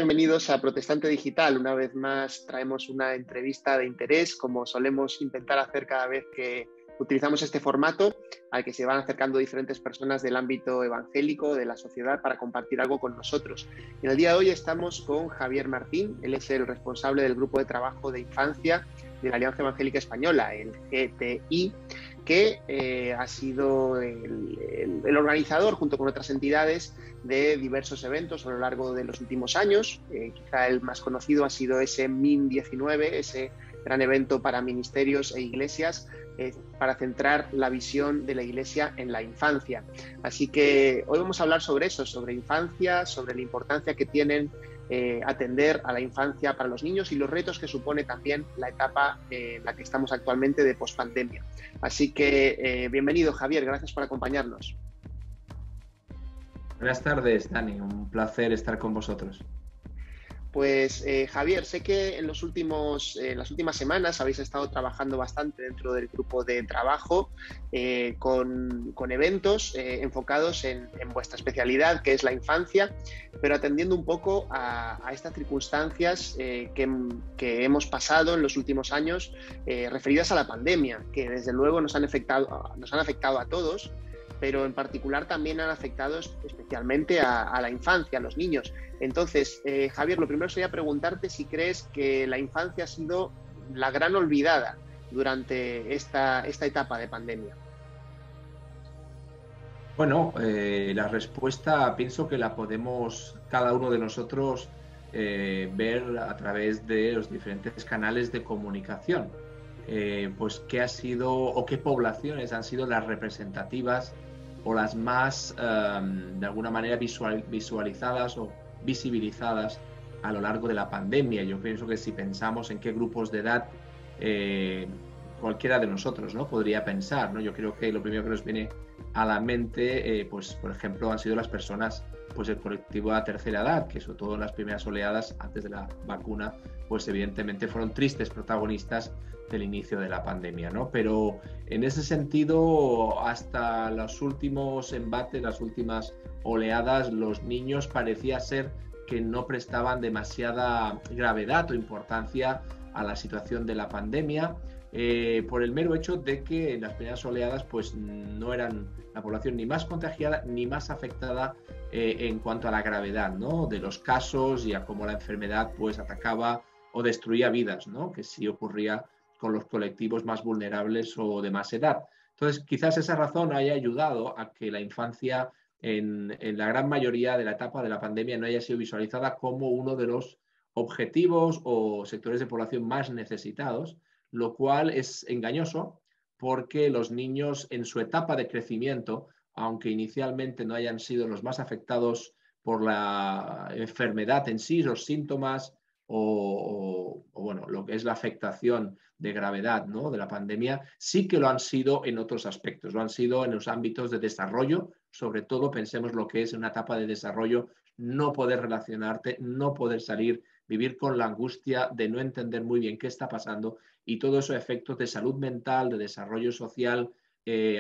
bienvenidos a Protestante Digital. Una vez más traemos una entrevista de interés, como solemos intentar hacer cada vez que utilizamos este formato, al que se van acercando diferentes personas del ámbito evangélico, de la sociedad, para compartir algo con nosotros. En el día de hoy estamos con Javier Martín. Él es el responsable del Grupo de Trabajo de Infancia de la Alianza Evangélica Española, el GTI, que ha sido el organizador, junto con otras entidades, de diversos eventos a lo largo de los últimos años. Quizá el más conocido ha sido ese MIN19, ese gran evento para ministerios e iglesias, para centrar la visión de la Iglesia en la infancia. Así que hoy vamos a hablar sobre eso, sobre infancia, sobre la importancia que tienen atender a la infancia para los niños y los retos que supone también la etapa en la que estamos actualmente de pospandemia. Así que bienvenido, Javier, gracias por acompañarnos. Buenas tardes, Dani, un placer estar con vosotros. Pues Javier, sé que en las últimas semanas habéis estado trabajando bastante dentro del grupo de trabajo con eventos enfocados en vuestra especialidad, que es la infancia, pero atendiendo un poco a estas circunstancias que hemos pasado en los últimos años referidas a la pandemia, que desde luego nos han afectado a todos, pero en particular también han afectado especialmente a la infancia, a los niños. Entonces, Javier, lo primero sería preguntarte si crees que la infancia ha sido la gran olvidada durante esta etapa de pandemia. Bueno, la respuesta pienso que la podemos cada uno de nosotros ver a través de los diferentes canales de comunicación. Pues qué ha sido o qué poblaciones han sido las representativas o las más, de alguna manera, visualizadas o visibilizadas a lo largo de la pandemia. Yo pienso que si pensamos en qué grupos de edad cualquiera de nosotros, ¿no?, podría pensar, ¿no? Yo creo que lo primero que nos viene a la mente, pues por ejemplo, han sido las personas, pues el colectivo de la tercera edad, que sobre todo en las primeras oleadas antes de la vacuna, pues evidentemente fueron tristes protagonistas del inicio de la pandemia, ¿no? Pero en ese sentido, hasta los últimos embates, las últimas oleadas, los niños parecía ser que no prestaban demasiada gravedad o importancia a la situación de la pandemia, por el mero hecho de que en las primeras oleadas pues no eran la población ni más contagiada ni más afectada en cuanto a la gravedad, ¿no?, de los casos y a cómo la enfermedad pues atacaba o destruía vidas, ¿no?, que sí ocurría con los colectivos más vulnerables o de más edad. Entonces, quizás esa razón haya ayudado a que la infancia en la gran mayoría de la etapa de la pandemia no haya sido visualizada como uno de los objetivos o sectores de población más necesitados, lo cual es engañoso porque los niños en su etapa de crecimiento, aunque inicialmente no hayan sido los más afectados por la enfermedad en sí, los síntomas o bueno, lo que es la afectación de gravedad, ¿no?, de la pandemia, sí que lo han sido en otros aspectos, lo han sido en los ámbitos de desarrollo, sobre todo pensemos lo que es una etapa de desarrollo, no poder relacionarte, no poder salir, vivir con la angustia de no entender muy bien qué está pasando, y todo eso, efectos de salud mental, de desarrollo social,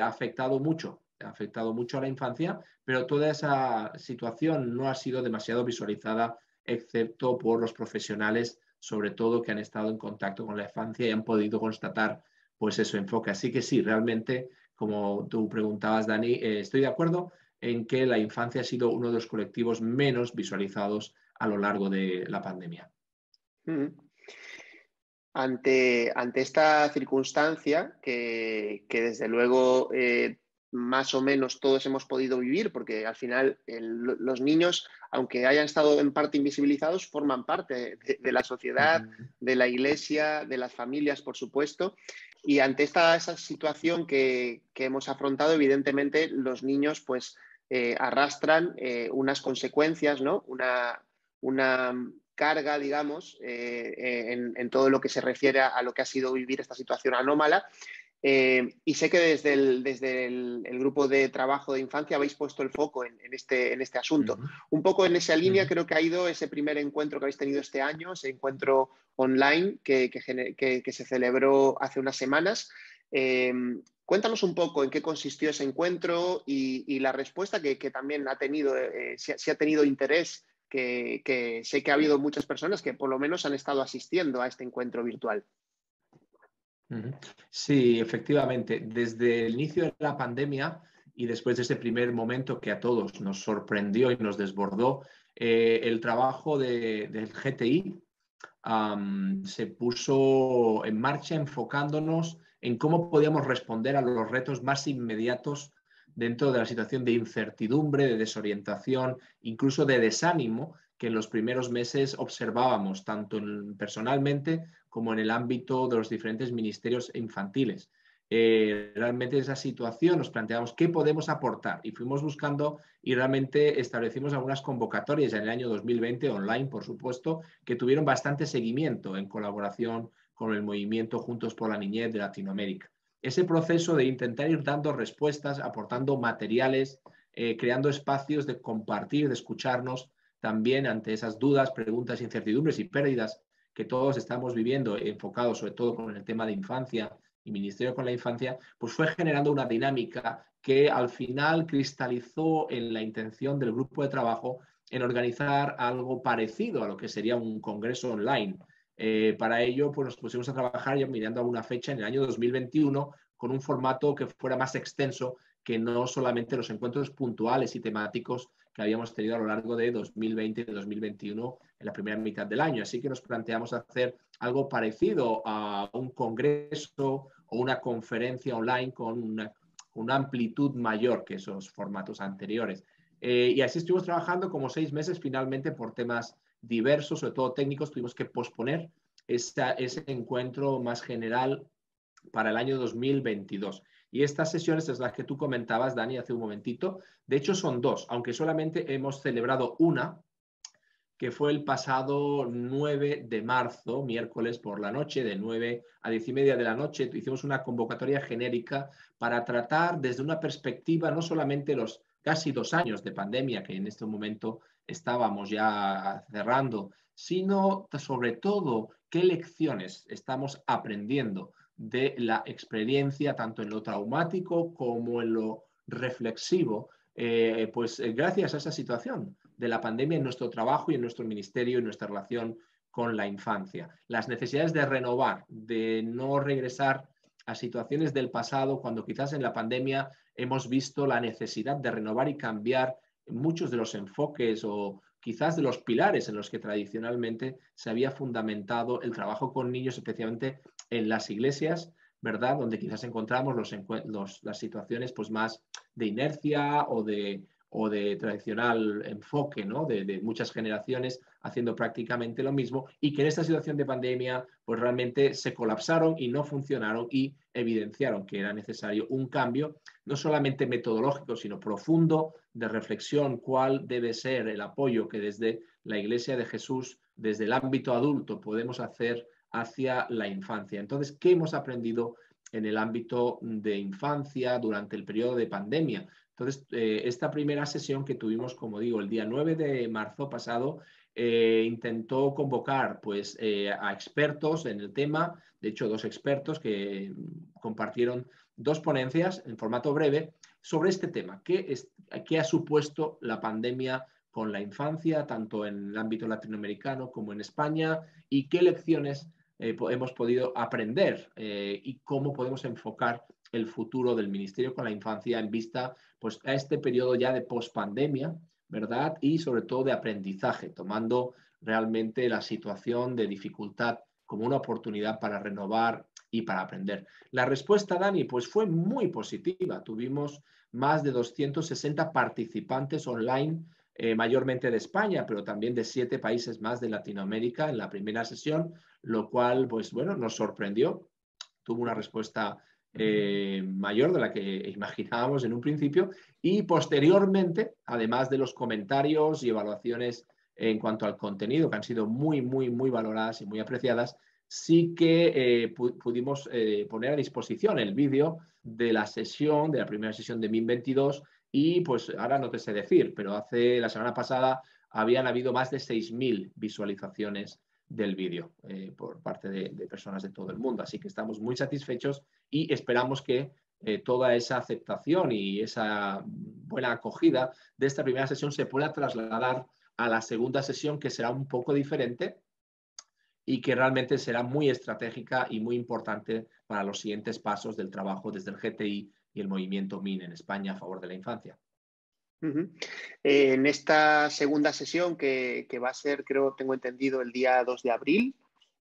ha afectado mucho a la infancia, pero toda esa situación no ha sido demasiado visualizada, excepto por los profesionales, sobre todo, que han estado en contacto con la infancia y han podido constatar pues ese enfoque. Así que sí, realmente, como tú preguntabas, Dani, estoy de acuerdo en que la infancia ha sido uno de los colectivos menos visualizados a lo largo de la pandemia. Ante esta circunstancia que desde luego más o menos todos hemos podido vivir, porque al final los niños, aunque hayan estado en parte invisibilizados, forman parte de la sociedad, de la iglesia, de las familias, por supuesto. Y ante esa situación que hemos afrontado, evidentemente los niños pues arrastran unas consecuencias, ¿no?, una carga, digamos, en todo lo que se refiere a lo que ha sido vivir esta situación anómala. Y sé que desde el grupo de trabajo de infancia habéis puesto el foco en este asunto. Un poco en esa línea creo que ha ido ese primer encuentro que habéis tenido este año, ese encuentro online que se celebró hace unas semanas. Cuéntanos un poco en qué consistió ese encuentro y la respuesta que también ha tenido, si ha tenido interés que sé que ha habido muchas personas que por lo menos han estado asistiendo a este encuentro virtual. Sí, efectivamente. Desde el inicio de la pandemia y después de ese primer momento que a todos nos sorprendió y nos desbordó, el trabajo del GTI se puso en marcha enfocándonos en cómo podíamos responder a los retos más inmediatos dentro de la situación de incertidumbre, de desorientación, incluso de desánimo que en los primeros meses observábamos, tanto personalmente como en el ámbito de los diferentes ministerios infantiles. Realmente esa situación nos planteamos qué podemos aportar y fuimos buscando y realmente establecimos algunas convocatorias en el año 2020 online, por supuesto, que tuvieron bastante seguimiento en colaboración con el movimiento Juntos por la Niñez de Latinoamérica. Ese proceso de intentar ir dando respuestas, aportando materiales, creando espacios de compartir, de escucharnos también ante esas dudas, preguntas, incertidumbres y pérdidas que todos estamos viviendo, enfocados sobre todo con el tema de infancia y Ministerio con la Infancia, pues fue generando una dinámica que al final cristalizó en la intención del grupo de trabajo en organizar algo parecido a lo que sería un congreso online. Para ello, pues nos pusimos a trabajar ya mirando a una fecha en el año 2021 con un formato que fuera más extenso que no solamente los encuentros puntuales y temáticos que habíamos tenido a lo largo de 2020 y 2021 en la primera mitad del año. Así que nos planteamos hacer algo parecido a un congreso o una conferencia online con una amplitud mayor que esos formatos anteriores. Y así estuvimos trabajando como 6 meses, finalmente por temas diversos, sobre todo técnicos, tuvimos que posponer ese encuentro más general para el año 2022. Y estas sesiones es las que tú comentabas, Dani, hace un momentito. De hecho, son 2, aunque solamente hemos celebrado una, que fue el pasado 9 de marzo, miércoles por la noche, de 9 a 10:30 de la noche. Hicimos una convocatoria genérica para tratar desde una perspectiva no solamente los casi 2 años de pandemia que en este momento estábamos ya cerrando, sino sobre todo qué lecciones estamos aprendiendo de la experiencia, tanto en lo traumático como en lo reflexivo, gracias a esa situación de la pandemia en nuestro trabajo y en nuestro ministerio y nuestra relación con la infancia. Las necesidades de renovar, de no regresar a situaciones del pasado, cuando quizás en la pandemia hemos visto la necesidad de renovar y cambiar muchos de los enfoques o quizás de los pilares en los que tradicionalmente se había fundamentado el trabajo con niños, especialmente en las iglesias, ¿verdad? Donde quizás encontramos las situaciones pues, más de inercia o de tradicional enfoque, ¿no? de muchas generaciones haciendo prácticamente lo mismo y que en esta situación de pandemia pues realmente se colapsaron y no funcionaron y evidenciaron que era necesario un cambio no solamente metodológico sino profundo de reflexión cuál debe ser el apoyo que desde la Iglesia de Jesús, desde el ámbito adulto podemos hacer hacia la infancia. Entonces, ¿qué hemos aprendido en el ámbito de infancia durante el periodo de pandemia? Entonces, esta primera sesión que tuvimos, como digo, el día 9 de marzo pasado, intentó convocar pues, a expertos en el tema, de hecho 2 expertos que compartieron 2 ponencias en formato breve sobre este tema, qué ha supuesto la pandemia con la infancia, tanto en el ámbito latinoamericano como en España, y qué lecciones hemos podido aprender y cómo podemos enfocar el futuro del Ministerio con la Infancia en vista pues, a este periodo ya de pospandemia, ¿verdad? Y sobre todo de aprendizaje, tomando realmente la situación de dificultad como una oportunidad para renovar y para aprender. La respuesta, Dani, pues fue muy positiva. Tuvimos más de 260 participantes online, mayormente de España, pero también de 7 países más de Latinoamérica en la primera sesión, lo cual, pues bueno, nos sorprendió. Tuvo una respuesta mayor de la que imaginábamos en un principio y posteriormente, además de los comentarios y evaluaciones en cuanto al contenido, que han sido muy, muy, muy valoradas y muy apreciadas, sí que pudimos poner a disposición el vídeo de la sesión, de la primera sesión de MIN 22 y pues ahora no te sé decir, pero la semana pasada habían habido más de 6.000 visualizaciones del vídeo por parte de personas de todo el mundo. Así que estamos muy satisfechos y esperamos que toda esa aceptación y esa buena acogida de esta primera sesión se pueda trasladar a la segunda sesión, que será un poco diferente y que realmente será muy estratégica y muy importante para los siguientes pasos del trabajo desde el GTI y el movimiento MIN en España a favor de la infancia. En esta segunda sesión, que va a ser, creo, tengo entendido, el día 2 de abril,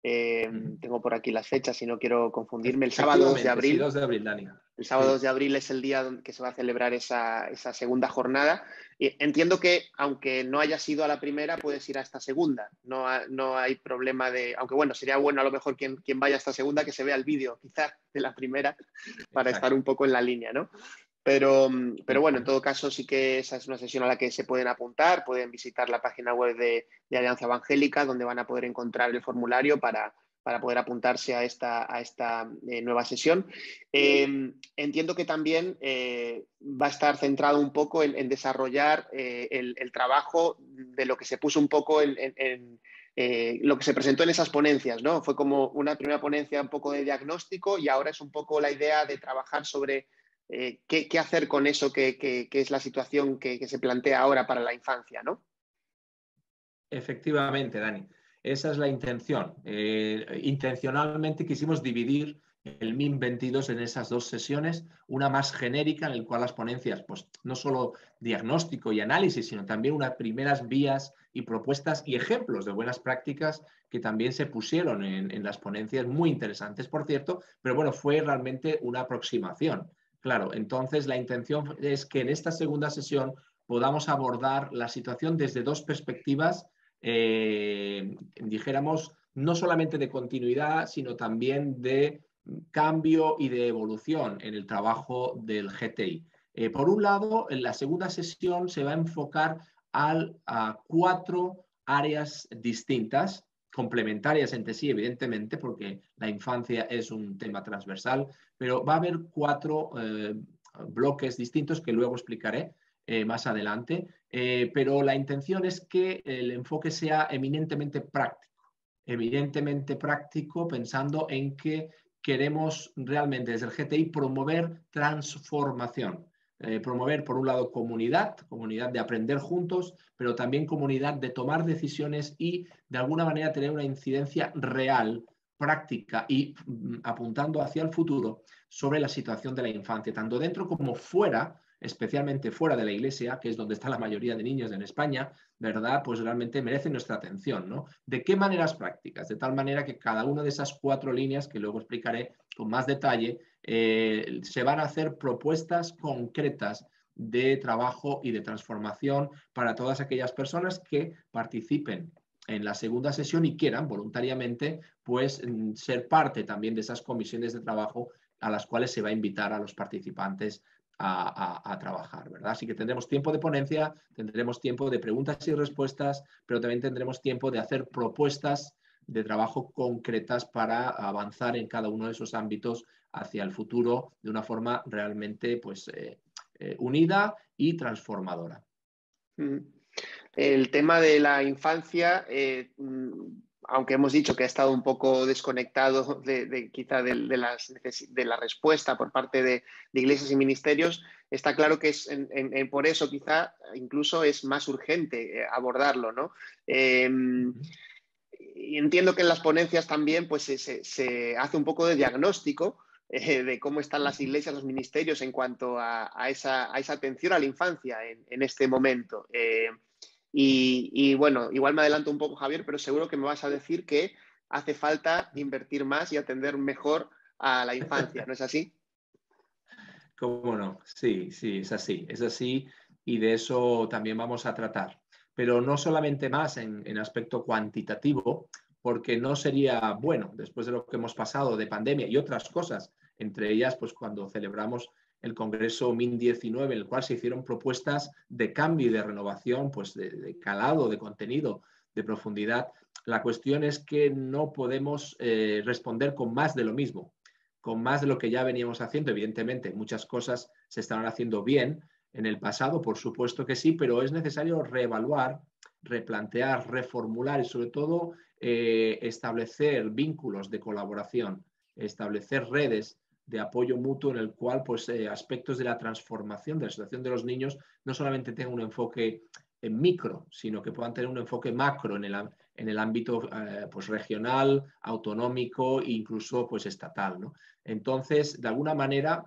tengo por aquí las fechas y no quiero confundirme, el sábado 2 de Sí, abril. 2 de abril, Dani. El sábado Sí. 2 de abril es el día que se va a celebrar esa segunda jornada. Y entiendo que, aunque no hayas ido a la primera, puedes ir a esta segunda. No hay problema de... Aunque bueno, sería bueno a lo mejor quien vaya a esta segunda que se vea el vídeo, quizás, de la primera, para estar un poco en la línea, ¿no? Pero bueno, en todo caso sí que esa es una sesión a la que se pueden apuntar, pueden visitar la página web de Alianza Evangélica, donde van a poder encontrar el formulario para poder apuntarse a esta nueva sesión. Entiendo que también va a estar centrado un poco en desarrollar el trabajo de lo que se puso un poco en lo que se presentó en esas ponencias, ¿no? Fue como una primera ponencia un poco de diagnóstico y ahora es un poco la idea de trabajar sobre qué hacer con eso que es la situación que se plantea ahora para la infancia, ¿no? Efectivamente, Dani. Esa es la intención. Intencionalmente quisimos dividir el MIN 22 en esas dos sesiones, una más genérica en la cual las ponencias, pues no solo diagnóstico y análisis, sino también unas primeras vías y propuestas y ejemplos de buenas prácticas que también se pusieron en las ponencias, muy interesantes, por cierto, pero bueno, fue realmente una aproximación. Claro, entonces la intención es que en esta segunda sesión podamos abordar la situación desde dos perspectivas, dijéramos, no solamente de continuidad, sino también de cambio y de evolución en el trabajo del GTI. Por un lado, en la segunda sesión se va a enfocar a 4 áreas distintas, complementarias entre sí, evidentemente, porque la infancia es un tema transversal, pero va a haber 4 bloques distintos que luego explicaré más adelante, pero la intención es que el enfoque sea eminentemente práctico, pensando en que queremos realmente desde el GTI promover transformación. Promover, por un lado, comunidad de aprender juntos, pero también comunidad de tomar decisiones y, de alguna manera, tener una incidencia real, práctica y apuntando hacia el futuro sobre la situación de la infancia, tanto dentro como fuera, especialmente fuera de la iglesia, que es donde está la mayoría de niños en España, ¿verdad? Pues realmente merece nuestra atención, ¿no? ¿De qué maneras prácticas? De tal manera que cada una de esas 4 líneas, que luego explicaré con más detalle, se van a hacer propuestas concretas de trabajo y de transformación para todas aquellas personas que participen en la segunda sesión y quieran voluntariamente pues ser parte también de esas comisiones de trabajo a las cuales se va a invitar a los participantes a trabajar, ¿verdad? Así que tendremos tiempo de ponencia, tendremos tiempo de preguntas y respuestas, pero también tendremos tiempo de hacer propuestas de trabajo concretas para avanzar en cada uno de esos ámbitos hacia el futuro de una forma realmente pues, unida y transformadora. El tema de la infancia, aunque hemos dicho que ha estado un poco desconectado quizá de la respuesta por parte de iglesias y ministerios, está claro que es por eso quizá incluso es más urgente abordarlo, ¿no? Y entiendo que en las ponencias también pues, se hace un poco de diagnóstico de cómo están las iglesias, los ministerios en cuanto a esa atención a la infancia en este momento. Y bueno, igual me adelanto un poco, Javier, pero seguro que me vas a decir que hace falta invertir más y atender mejor a la infancia, ¿no es así? ¿Cómo no? Sí, es así y de eso también vamos a tratar. Pero no solamente más en aspecto cuantitativo, porque no sería bueno después de lo que hemos pasado de pandemia y otras cosas, entre ellas pues cuando celebramos el Congreso MIN 19, en el cual se hicieron propuestas de cambio y de renovación, pues de calado, de contenido, de profundidad. La cuestión es que no podemos responder con más de lo mismo, con más de lo que ya veníamos haciendo. Evidentemente, muchas cosas se estaban haciendo bien en el pasado, por supuesto que sí, pero es necesario reevaluar, replantear, reformular y sobre todo establecer vínculos de colaboración, establecer redes de apoyo mutuo en el cual pues, aspectos de la transformación de la situación de los niños no solamente tengan un enfoque micro, sino que puedan tener un enfoque macro en el ámbito pues regional, autonómico e incluso pues estatal, ¿no? Entonces, de alguna manera,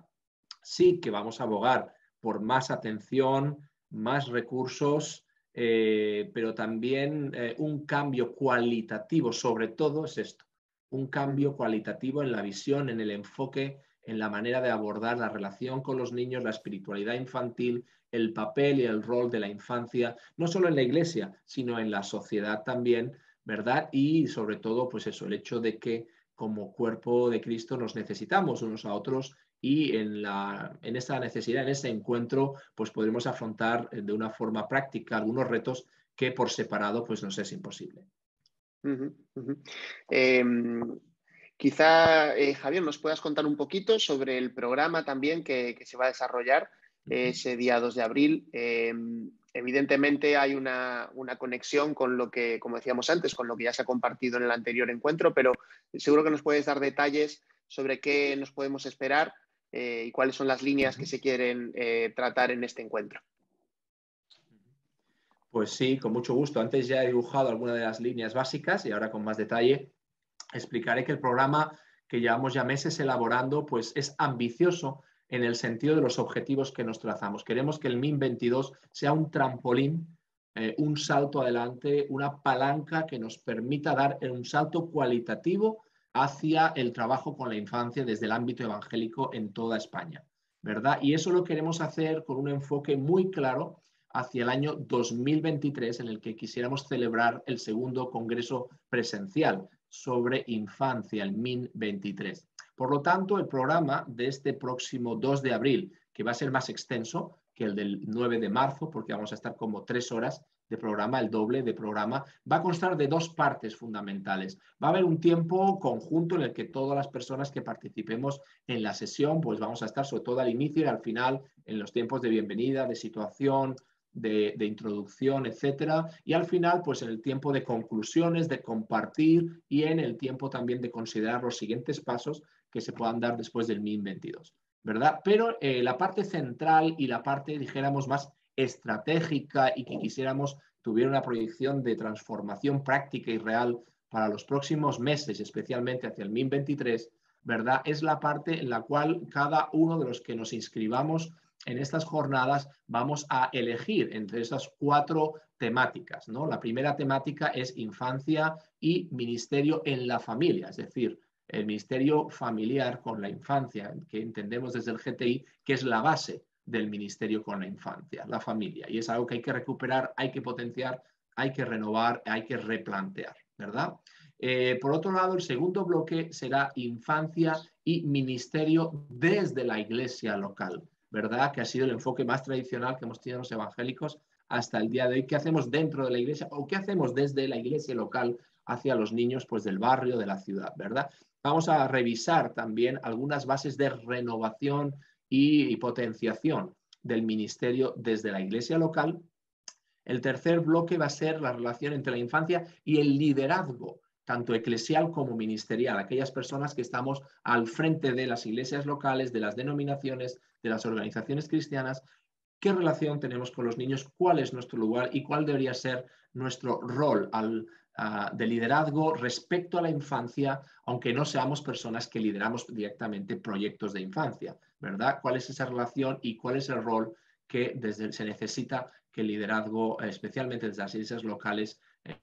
sí que vamos a abogar por más atención, más recursos, pero también un cambio cualitativo, sobre todo es esto, un cambio cualitativo en la visión, en el enfoque, en la manera de abordar la relación con los niños, la espiritualidad infantil, el papel y el rol de la infancia, no solo en la iglesia, sino en la sociedad también, ¿verdad? Y sobre todo, pues eso, el hecho de que como cuerpo de Cristo nos necesitamos unos a otros y en esa necesidad, en ese encuentro, pues podremos afrontar de una forma práctica algunos retos que por separado pues nos es imposible. Uh-huh, uh-huh. Quizá, Javier, nos puedas contar un poquito sobre el programa también que se va a desarrollar ese día 2 de abril. Evidentemente hay una conexión con lo que, como decíamos antes, con lo que ya se ha compartido en el anterior encuentro, pero seguro que nos puedes dar detalles sobre qué nos podemos esperar y cuáles son las líneas que se quieren tratar en este encuentro. Pues sí, con mucho gusto. Antes ya he dibujado algunas de las líneas básicas y ahora con más detalle explicaré que el programa que llevamos ya meses elaborando pues es ambicioso en el sentido de los objetivos que nos trazamos. Queremos que el MIN 22 sea un trampolín, un salto adelante, una palanca que nos permita dar un salto cualitativo hacia el trabajo con la infancia desde el ámbito evangélico en toda España, ¿verdad? Y eso lo queremos hacer con un enfoque muy claro hacia el año 2023, en el que quisiéramos celebrar el segundo congreso presencial sobre infancia, el MIN 23. Por lo tanto, el programa de este próximo 2 de abril, que va a ser más extenso que el del 9 de marzo, porque vamos a estar como 3 horas de programa, el doble de programa, va a constar de 2 partes fundamentales. Va a haber un tiempo conjunto en el que todas las personas que participemos en la sesión, pues vamos a estar sobre todo al inicio y al final en los tiempos de bienvenida, de situación, de introducción, etcétera, y al final, pues en el tiempo de conclusiones, de compartir y en el tiempo también de considerar los siguientes pasos que se puedan dar después del MIN 22, ¿verdad? Pero la parte central y la parte, dijéramos, más estratégica y que quisiéramos tuviera una proyección de transformación práctica y real para los próximos meses, especialmente hacia el MIN 23, ¿verdad? Es la parte en la cual cada uno de los que nos inscribamos en estas jornadas vamos a elegir entre esas 4 temáticas, ¿no? La primera temática es infancia y ministerio en la familia, es decir, el ministerio familiar con la infancia, que entendemos desde el GTI que es la base del ministerio con la infancia, la familia, y es algo que hay que recuperar, hay que potenciar, hay que renovar, hay que replantear, ¿verdad? Por otro lado, el segundo bloque será infancia y ministerio desde la iglesia local, ¿verdad? Que ha sido el enfoque más tradicional que hemos tenido los evangélicos hasta el día de hoy. ¿Qué hacemos dentro de la iglesia o qué hacemos desde la iglesia local hacia los niños pues, del barrio, de la ciudad, ¿verdad? Vamos a revisar también algunas bases de renovación y potenciación del ministerio desde la iglesia local. El tercer bloque va a ser la relación entre la infancia y el liderazgo, tanto eclesial como ministerial, aquellas personas que estamos al frente de las iglesias locales, de las denominaciones, de las organizaciones cristianas. ¿Qué relación tenemos con los niños? ¿Cuál es nuestro lugar y cuál debería ser nuestro rol de liderazgo respecto a la infancia, aunque no seamos personas que lideramos directamente proyectos de infancia, ¿verdad? ¿Cuál es esa relación y cuál es el rol que se necesita que el liderazgo, especialmente desde las iglesias locales,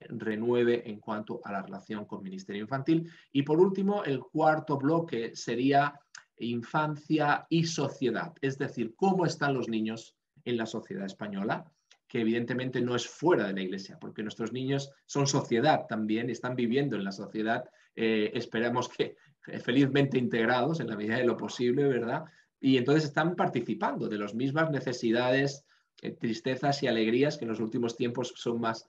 renueve en cuanto a la relación con el ministerio infantil? Y por último, el cuarto bloque sería infancia y sociedad, es decir, cómo están los niños en la sociedad española, que evidentemente no es fuera de la iglesia, porque nuestros niños son sociedad también, están viviendo en la sociedad, esperamos que felizmente integrados en la medida de lo posible, ¿verdad? Y entonces están participando de las mismas necesidades, tristezas y alegrías, que en los últimos tiempos son más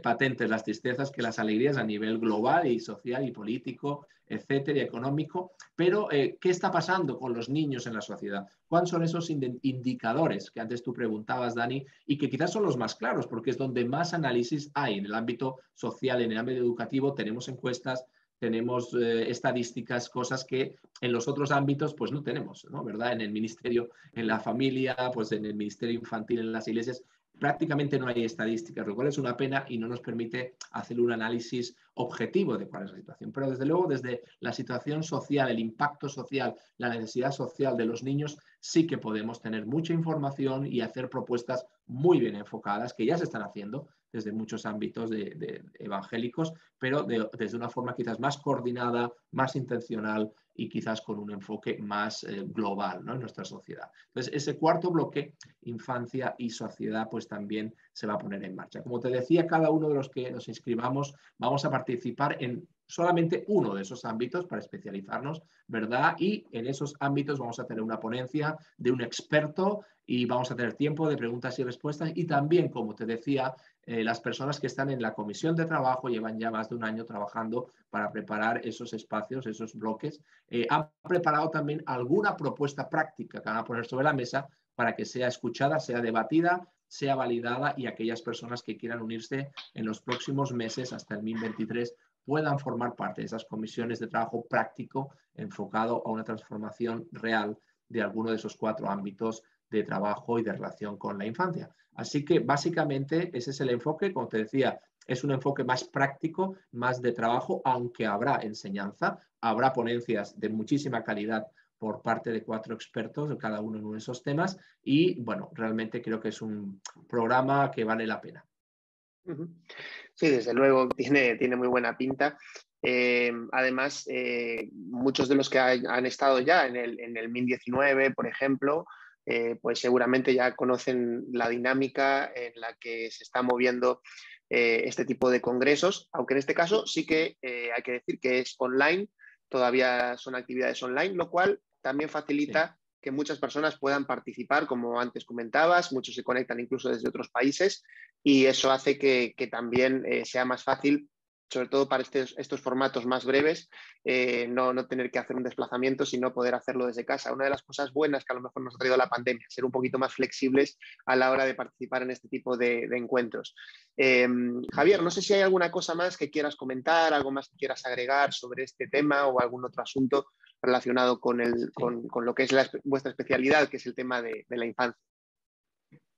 patentes las tristezas que las alegrías a nivel global y social y político, etcétera, y económico. Pero, ¿qué está pasando con los niños en la sociedad? ¿Cuáles son esos indicadores que antes tú preguntabas, Dani, y que quizás son los más claros, porque es donde más análisis hay en el ámbito social, en el ámbito educativo? Tenemos encuestas, tenemos estadísticas, cosas que en los otros ámbitos pues no tenemos, ¿no? ¿Verdad? En el ministerio, en la familia, pues en el ministerio infantil, en las iglesias, prácticamente no hay estadísticas, lo cual es una pena y no nos permite hacer un análisis objetivo de cuál es la situación. Pero desde luego, desde la situación social, el impacto social, la necesidad social de los niños, sí que podemos tener mucha información y hacer propuestas muy bien enfocadas, que ya se están haciendo desde muchos ámbitos de evangélicos, pero desde una forma quizás más coordinada, más intencional y quizás con un enfoque más global, ¿no?, en nuestra sociedad. Entonces, ese cuarto bloque, infancia y sociedad, pues también se va a poner en marcha. Como te decía, cada uno de los que nos inscribamos vamos a participar en solamente uno de esos ámbitos para especializarnos, ¿verdad? Y en esos ámbitos vamos a tener una ponencia de un experto y vamos a tener tiempo de preguntas y respuestas y también, como te decía, las personas que están en la comisión de trabajo llevan ya más de un año trabajando para preparar esos espacios, esos bloques. Han preparado también alguna propuesta práctica que van a poner sobre la mesa para que sea escuchada, sea debatida, sea validada y aquellas personas que quieran unirse en los próximos meses hasta el 2023 puedan formar parte de esas comisiones de trabajo práctico enfocado a una transformación real de alguno de esos 4 ámbitos de trabajo y de relación con la infancia. Así que básicamente ese es el enfoque, como te decía, es un enfoque más práctico, más de trabajo, aunque habrá enseñanza, habrá ponencias de muchísima calidad por parte de 4 expertos, cada uno en uno de esos temas, y bueno, realmente creo que es un programa que vale la pena. Sí, desde luego, tiene muy buena pinta. Además, muchos de los que han estado ya en el MIN 19, por ejemplo, pues seguramente ya conocen la dinámica en la que se está moviendo este tipo de congresos, aunque en este caso sí que hay que decir que es online, todavía son actividades online, lo cual también facilita que muchas personas puedan participar, como antes comentabas, muchos se conectan incluso desde otros países y eso hace que también sea más fácil, sobre todo para estos formatos más breves, no tener que hacer un desplazamiento, sino poder hacerlo desde casa. Una de las cosas buenas que a lo mejor nos ha traído la pandemia, ser un poquito más flexibles a la hora de participar en este tipo de encuentros. Javier, no sé si hay alguna cosa más que quieras comentar, algo más que quieras agregar sobre este tema o algún otro asunto relacionado con lo que es vuestra especialidad, que es el tema de la infancia.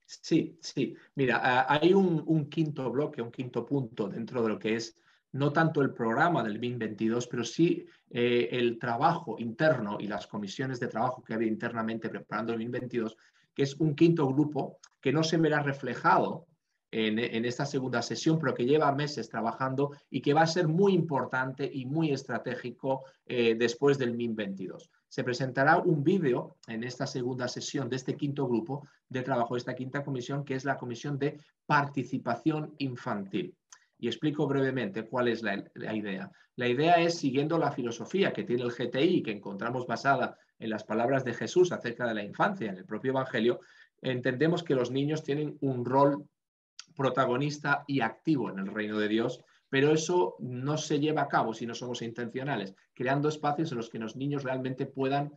Sí, sí. Mira, hay un quinto bloque, un quinto punto dentro de lo que es no tanto el programa del MIN 22, pero sí el trabajo interno y las comisiones de trabajo que había internamente preparando el MIN 22, que es un quinto grupo que no se verá reflejado en esta segunda sesión, pero que lleva meses trabajando y que va a ser muy importante y muy estratégico después del MIN 22. Se presentará un vídeo en esta segunda sesión de este quinto grupo de trabajo, de esta quinta comisión, que es la comisión de participación infantil. Y explico brevemente cuál es la idea. La idea es, siguiendo la filosofía que tiene el GTI, que encontramos basada en las palabras de Jesús acerca de la infancia, en el propio Evangelio, entendemos que los niños tienen un rol protagonista y activo en el reino de Dios, pero eso no se lleva a cabo si no somos intencionales, creando espacios en los que los niños realmente puedan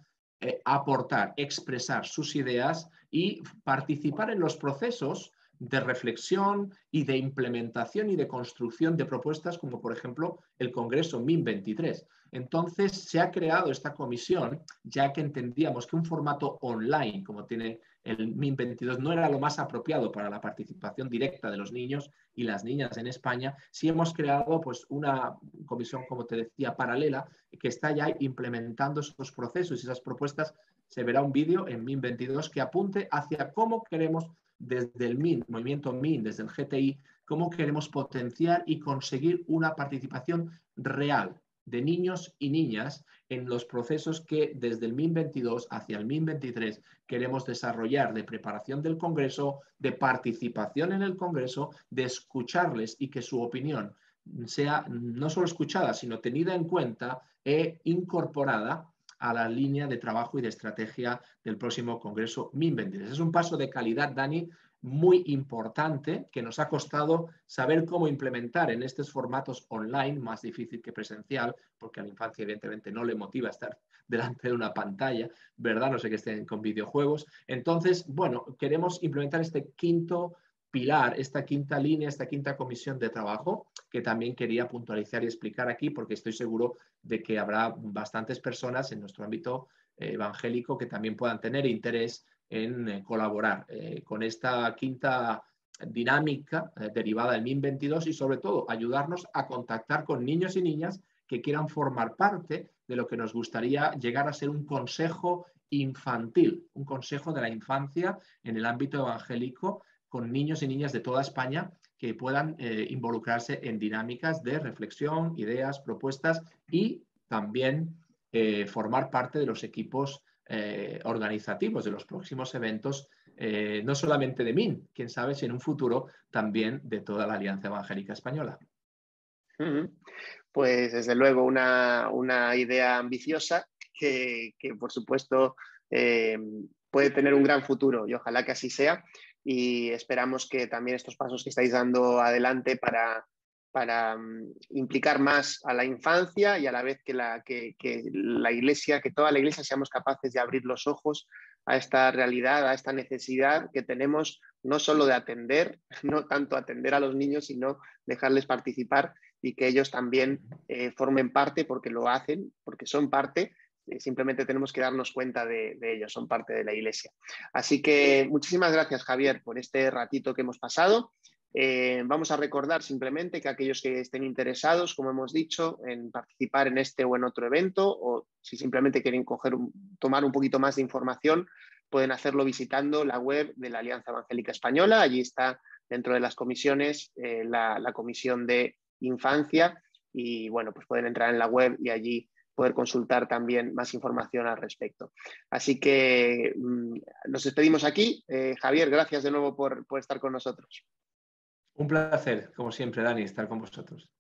aportar, expresar sus ideas y participar en los procesos de reflexión y de implementación y de construcción de propuestas como por ejemplo el Congreso MIN 23. Entonces se ha creado esta comisión ya que entendíamos que un formato online como tiene el MIN 22 no era lo más apropiado para la participación directa de los niños y las niñas en España. Sí hemos creado pues una comisión, como te decía, paralela que está ya implementando esos procesos y esas propuestas. Se verá un vídeo en MIN 22 que apunte hacia cómo queremos desde el MIN, movimiento MIN, desde el GTI, cómo queremos potenciar y conseguir una participación real de niños y niñas en los procesos que desde el MIN 22 hacia el MIN 23 queremos desarrollar de preparación del Congreso, de participación en el Congreso, de escucharles y que su opinión sea no solo escuchada, sino tenida en cuenta e incorporada a la línea de trabajo y de estrategia del próximo Congreso MIN 23. Es un paso de calidad, Dani, muy importante que nos ha costado saber cómo implementar en estos formatos online, más difícil que presencial, porque a la infancia evidentemente no le motiva estar delante de una pantalla, ¿verdad? No sé que estén con videojuegos. Entonces, bueno, queremos implementar este quinto pilar, esta quinta línea, esta quinta comisión de trabajo, que también quería puntualizar y explicar aquí, porque estoy seguro de que habrá bastantes personas en nuestro ámbito evangélico que también puedan tener interés en colaborar con esta quinta dinámica derivada del MIN 22 y sobre todo ayudarnos a contactar con niños y niñas que quieran formar parte de lo que nos gustaría llegar a ser un consejo infantil, un consejo de la infancia en el ámbito evangélico con niños y niñas de toda España que puedan involucrarse en dinámicas de reflexión, ideas, propuestas y también formar parte de los equipos organizativos de los próximos eventos, no solamente de MIN, quién sabe si en un futuro también de toda la Alianza Evangélica Española. Pues desde luego una idea ambiciosa que por supuesto puede tener un gran futuro y ojalá que así sea, y esperamos que también estos pasos que estáis dando adelante para implicar más a la infancia y a la vez que la Iglesia, que toda la Iglesia seamos capaces de abrir los ojos a esta realidad, a esta necesidad que tenemos no solo de atender, no tanto atender a los niños, sino dejarles participar y que ellos también formen parte porque lo hacen, porque son parte. Simplemente tenemos que darnos cuenta de ellos, son parte de la Iglesia. Así que muchísimas gracias, Javier, por este ratito que hemos pasado. Vamos a recordar simplemente que aquellos que estén interesados, como hemos dicho, en participar en este o en otro evento, o si simplemente quieren tomar un poquito más de información, pueden hacerlo visitando la web de la Alianza Evangélica Española. Allí está, dentro de las comisiones, la comisión de infancia, y bueno, pues pueden entrar en la web y allí poder consultar también más información al respecto. Así que nos despedimos aquí. Javier, gracias de nuevo por estar con nosotros. Un placer, como siempre, Dani, estar con vosotros.